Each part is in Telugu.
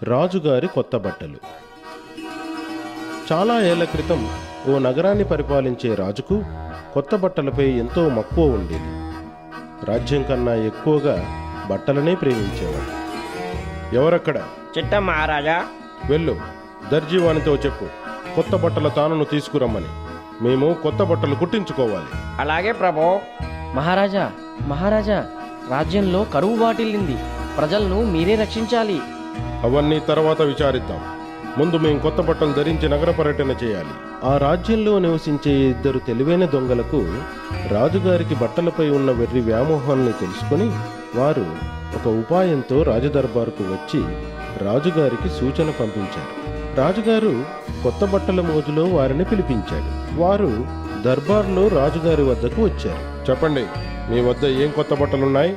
రాజుగారి కొత్త బట్టలు. చాలా ఏళ్ల క్రితం ఓ నగరాన్ని పరిపాలించే రాజుకు కొత్త బట్టలపై ఎంతో మక్కువ ఉండేది. రాజ్యం కన్నా ఎక్కువగా బట్టలనే ప్రేమించేవాడు. ఎవరక్కడ? చిట్ట మహారాజా. వెళ్ళు, దర్జీవానితో చెప్పు, కొత్త బట్టల తానును తీసుకురమ్మని. మేము కొత్త బట్టలు కుట్టించుకోవాలి. అలాగే ప్రభు. మహారాజా మహారాజా, రాజ్యంలో కరువు వాటిల్లింది. ప్రజలను మీరే రక్షించాలి. అవన్నీ తర్వాత విచారిద్దాం. ముందు మేము కొత్త బట్టలు ధరించి నగర పర్యటన చేయాలి. ఆ రాజ్యంలో నివసించే ఇద్దరు తెలివైన దొంగలకు రాజుగారికి బట్టలపై ఉన్న వెర్రి వ్యామోహాన్ని తెలుసుకుని వారు ఒక ఉపాయంతో రాజదర్బారుకు వచ్చి రాజుగారికి సూచన పంపించారు. రాజుగారు కొత్త బట్టల మోజులో వారిని పిలిపించాడు. వారు దర్బార్లో రాజుగారి వద్దకు వచ్చారు. చెప్పండి, మీ వద్ద ఏం కొత్త బట్టలున్నాయి?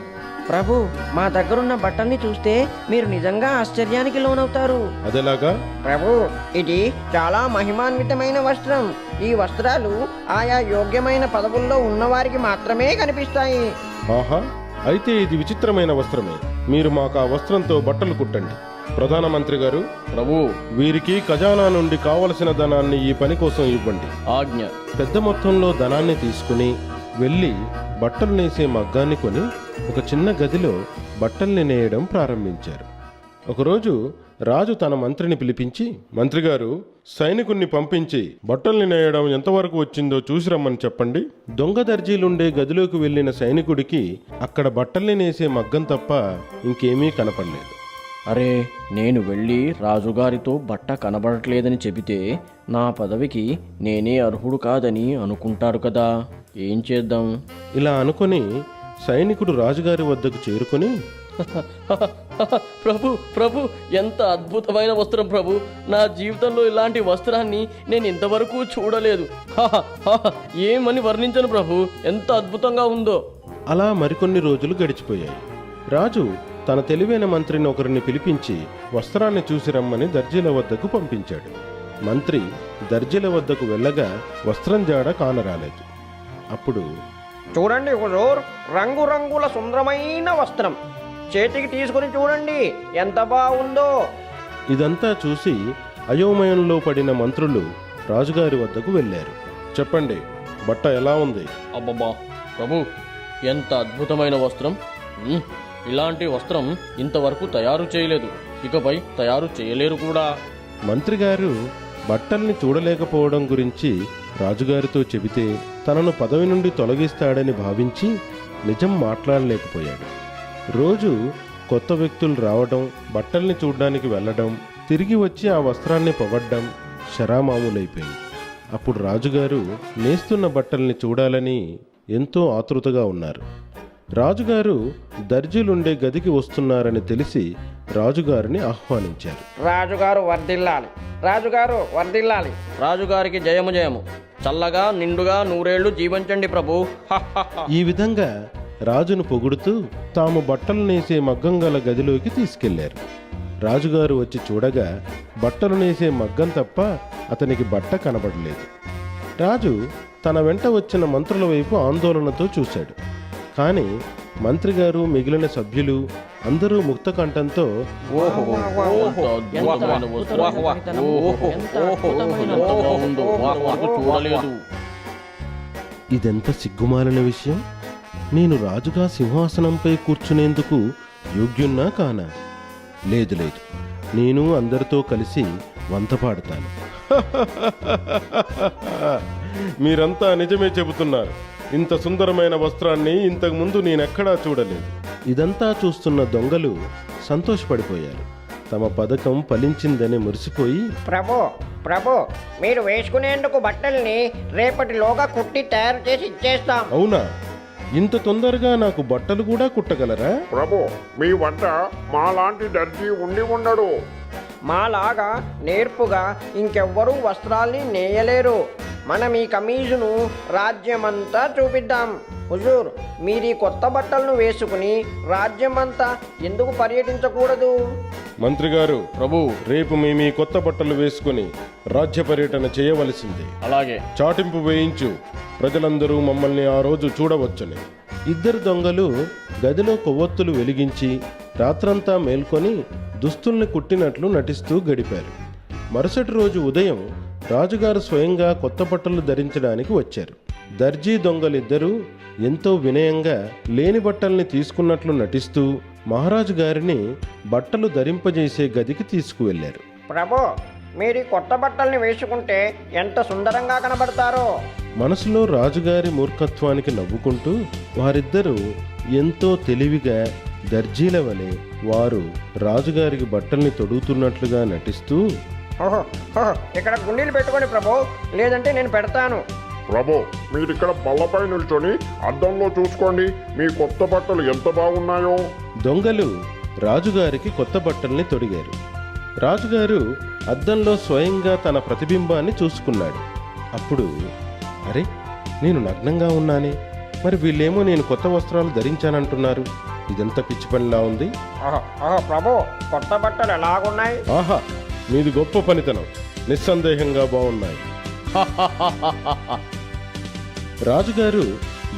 ప్రభు, మా దగ్గరున్న బట్టల్ని చూస్తే మీరు నిజంగా ఆశ్చర్యానికి లోనవుతారు. అదేలాగా? ప్రభు, ఇది చాలా మహిమాన్వితమైన వస్త్రం. ఈ వస్త్రాలు ఆయా యోగ్యమైన పదవుల్లో ఉన్నవారికి మాత్రమే కనిపిస్తాయి. ఆహా, అయితే ఇది విచిత్రమైన వస్త్రమే. మీరు మాకు ఆ వస్త్రంతో బట్టలు కుట్టండి. ప్రధానమంత్రి గారు, ప్రభు, వీరికి ఖజానా నుండి కావలసిన ధనాన్ని ఈ పని కోసం ఇవ్వండి. ఆజ్ఞ. పెద్ద మొత్తంలో ధనాన్ని తీసుకుని వెళ్ళి బట్టలు నేసే మగ్గాన్ని కొని ఒక చిన్న గదిలో బట్టల్ని నేయడం ప్రారంభించారు. ఒకరోజు రాజు తన మంత్రిని పిలిపించి, మంత్రిగారు, సైనికుణ్ణి పంపించి బట్టల్ని నేయడం ఎంతవరకు వచ్చిందో చూసి రమ్మని చెప్పండి. దొంగ దర్జీలుండే గదిలోకి వెళ్లిన సైనికుడికి అక్కడ బట్టల్ని నేసే మగ్గం తప్ప ఇంకేమీ కనపడలేదు. అరే, నేను వెళ్ళి రాజుగారితో బట్ట కనబడట్లేదని చెబితే నా పదవికి నేనే అర్హుడు కాదని అనుకుంటారు కదా. ఏం చేద్దాం? ఇలా అనుకుని సైనికుడు రాజుగారి వద్దకు చేరుకుని, ప్రభు ప్రభు, ఎంత అద్భుతమైన వస్త్రం ప్రభు. నా జీవితంలో ఇలాంటి వస్త్రాన్ని నేను ఇంతవరకు చూడలేదు. ఏమని వర్ణించను ప్రభు, ఎంత అద్భుతంగా ఉందో. అలా మరికొన్ని రోజులు గడిచిపోయాయి. రాజు తన తెలివైన మంత్రిని ఒకరిని పిలిపించి వస్త్రాన్ని చూసి రమ్మని దర్జీల వద్దకు పంపించాడు. మంత్రి దర్జీల వద్దకు వెళ్ళగా వస్త్రం జాడ కానరాలేదు. అప్పుడు, చూడండి హుజూర్, రంగురంగుల సుందరమైన వస్త్రం. చేతికి తీసుకుని చూడండి, ఎంత బాగుందో. ఇదంతా చూసి అయోమయంలో పడిన మంత్రులు రాజుగారి వద్దకు వెళ్ళారు. చెప్పండి, బట్ట ఎలా ఉంది? అబ్బబ్బా ప్రభు, ఎంత అద్భుతమైన వస్త్రం. ఇలాంటి వస్త్రం ఇంతవరకు తయారు చేయలేదు, ఇకపై తయారు చేయలేరు కూడా. మంత్రిగారు బట్టల్ని చూడలేకపోవడం గురించి రాజుగారితో చెబితే తనను పదవి నుండి తొలగిస్తాడని భావించి నిజం మాట్లాడలేకపోయాడు. రోజు కొత్త వ్యక్తులు రావడం, బట్టల్ని చూడ్డానికి వెళ్ళడం, తిరిగి వచ్చి ఆ వస్త్రాన్ని పొగడ్డం శరామామూలైపోయింది. అప్పుడు రాజుగారు నేస్తున్న బట్టల్ని చూడాలని ఎంతో ఆతృతగా ఉన్నారు. రాజుగారు దర్జీలుండే గదికి వస్తున్నారని తెలిసి రాజుగారిని ఆహ్వానించారు. రాజుగారు వర్ధిల్లాలి, రాజుగారు వర్ధిల్లాలి. రాజుగారికి జయము జయము. చల్లగా నిండుగా నూరేళ్లు జీవించండి ప్రభు. ఈ విధంగా రాజును పొగుడుతూ తాము బట్టలు నేసే మగ్గం గల గదిలోకి తీసుకెళ్లారు. రాజుగారు వచ్చి చూడగా బట్టలు నేసే మగ్గం తప్ప అతనికి బట్ట కనబడలేదు. రాజు తన వెంట వచ్చిన మంత్రుల వైపు ఆందోళనతో చూశాడు. కానీ మంత్రిగారు, మిగిలిన సభ్యులు అందరూ ముక్త కంఠంతో, ఇదెంత సిగ్గుమాలిన విషయం. నేను రాజుగా సింహాసనంపై కూర్చునేందుకు యోగ్యున్నా కానా? లేదు లేదు, నేను అందరితో కలిసి వంత పాడతాను. మీరంతా నిజమే చెబుతున్నారు. ఇంత సుందరమైన వస్త్రాన్ని ఇంతకుముందు నేనెక్కడా చూడలేదు. ఇదంతా చూస్తున్న దొంగలు సంతోషపడిపోయారు. తమ పథకం ఫలించిందని మురిసిపోయి, ప్రభు ప్రభు, మీరు వేసుకునేందుకు బట్టల్ని రేపటిలోగా కుట్టి తయారు చేసి ఇచ్చేస్తాం. అవునా? ఇంత తొందరగా నాకు బట్టలు కూడా కుట్టగలరా? ప్రభు, మీ వద్ద మాలాంటి దర్జీ ఉండి ఉండడు. మాలాగా నేర్పుగా ఇంకెవ్వరూ వస్త్రాల్ని నేయలేరు. మనం ఈ కమీజును రాజ్యమంతా చూపిద్దాం. హుజూర్, మీరీ కొత్త బట్టలను వేసుకుని రాజ్యమంతా ఎందుకు పర్యటించకూడదు? మంత్రి గారు, ప్రభు, రేపు మేము ఈ కొత్త బట్టలు వేసుకుని రాజ్య పర్యటన చేయవలసింది. అలాగే. చాటింపు వేయించు, ప్రజలందరూ మమ్మల్ని ఆ రోజు చూడవచ్చని. ఇద్దరు దొంగలు గదిలో కొవ్వొత్తులు వెలిగించి రాత్రంతా మేల్కొని దుస్తుల్ని కుట్టినట్లు నటిస్తూ గడిపారు. మరుసటి రోజు ఉదయం రాజుగారు స్వయంగా కొత్త బట్టలు ధరించడానికి వచ్చారు. దర్జీ దొంగలిద్దరూ ఎంతో వినయంగా లేని బట్టల్ని తీసుకున్నట్లు నటిస్తూ మహారాజు గారిని బట్టలు ధరింపజేసే గదికి తీసుకువెళ్లారు. ప్రభు, మీరు ఈ కొత్త బట్టల్ని వేసుకుంటే ఎంత సుందరంగా కనబడతారో. మనసులో రాజుగారి మూర్ఖత్వానికి నవ్వుకుంటూ వారిద్దరూ ఎంతో తెలివిగా దర్జీల వలె వారు రాజుగారికి బట్టల్ని తొడుగుతున్నట్లుగా నటిస్తూ, ఓహో ఓహో, ఇక్కడ గుండీలు పెట్టుకోండి ప్రభు, లేదంటే నేను పెడతాను. ప్రభు, మీరిక్కడ బల్లపై నిల్చొని అద్దంలో చూసుకోండి, మీ కొత్త బట్టలు ఎంత బాగున్నాయో. దొంగలు రాజుగారికి కొత్త బట్టల్ని తొడిగారు. రాజుగారు అద్దంలో స్వయంగా తన ప్రతిబింబాన్ని చూసుకున్నాడు. అప్పుడు, అరే, నేను నగ్నంగా ఉన్నానే, మరి వీళ్ళేమో నేను కొత్త వస్త్రాలు ధరించానంటున్నారు, ఇదంతా పిచ్చి పనిలా ఉంది. ఓహో ఓహో ప్రభు, కొత్త బట్టలు ఎలాగున్నాయి? ఆహా, మీది గొప్ప పనితనం, నిస్సందేహంగా బాగున్నాయి. రాజుగారు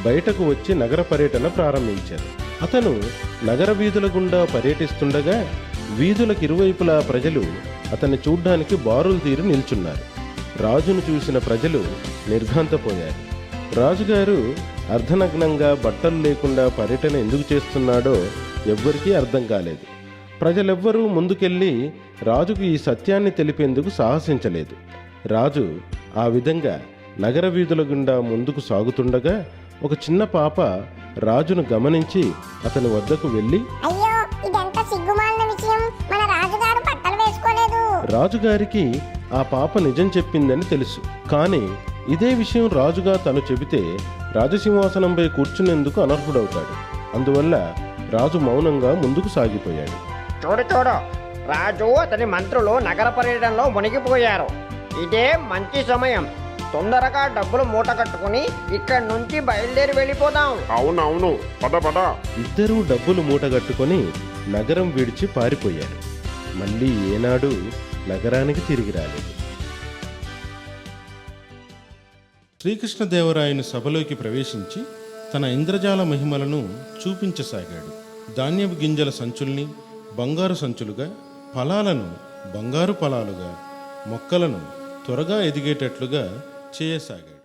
బయటకు వచ్చి నగర పర్యటన ప్రారంభించారు. అతను నగర వీధుల గుండా పర్యటిస్తుండగా వీధులకు ఇరువైపులా ప్రజలు అతన్ని చూడ్డానికి బారులు తీరి నిల్చున్నారు. రాజును చూసిన ప్రజలు నిర్ఘాంతపోయారు. రాజుగారు అర్ధనగ్నంగా బట్టలు లేకుండా పర్యటన ఎందుకు చేస్తున్నాడో ఎవ్వరికీ అర్థం కాలేదు. ప్రజలెవ్వరూ ముందుకెళ్ళి రాజుకు ఈ సత్యాన్ని తెలిపేందుకు సాహసించలేదు. రాజు ఆ విధంగా నగర వీధుల గుండా ముందుకు సాగుతుండగా ఒక చిన్న పాప రాజును గమనించి అతని వద్దకు వెళ్ళి, అయ్యో, ఇదెంత సిగ్గుమాలిన విషయం, మన రాజుగారు బట్టలు వేసుకోలేదు. రాజుగారికి ఆ పాప నిజం చెప్పిందని తెలుసు. కానీ ఇదే విషయం రాజుగా తను చెబితే రాజసింహాసనంపై కూర్చునేందుకు అనర్హుడవుతాడు. అందువల్ల రాజు మౌనంగా ముందుకు సాగిపోయాడు. చూడు చూడు, రాజు అతని మంత్రులు నగర పర్యటనలో మునిగిపోయారు. ఇదే మంచి సమయం, తొందరగా డబ్బులు మూట కట్టుకుని ఇక్కడి నుంచి బయలుదేరి వెళ్ళిపోదాం. అవునవును, పద పద. ఇద్దరూ డబ్బులు మూటగట్టుకొని నగరం విడిచి పారిపోయారు. మళ్ళీ ఏనాడు నగరానికి తిరిగి రాలేదు. శ్రీకృష్ణదేవరాయను సభలోకి ప్రవేశించి తన ఇంద్రజాల మహిమలను చూపించసాగాడు. ధాన్యపు గింజల సంచుల్ని బంగారు సంచులుగా, ఫలాలను బంగారు ఫలాలుగా, మొక్కలను త్వరగా ఎదిగేటట్లుగా చేయసాగాడు.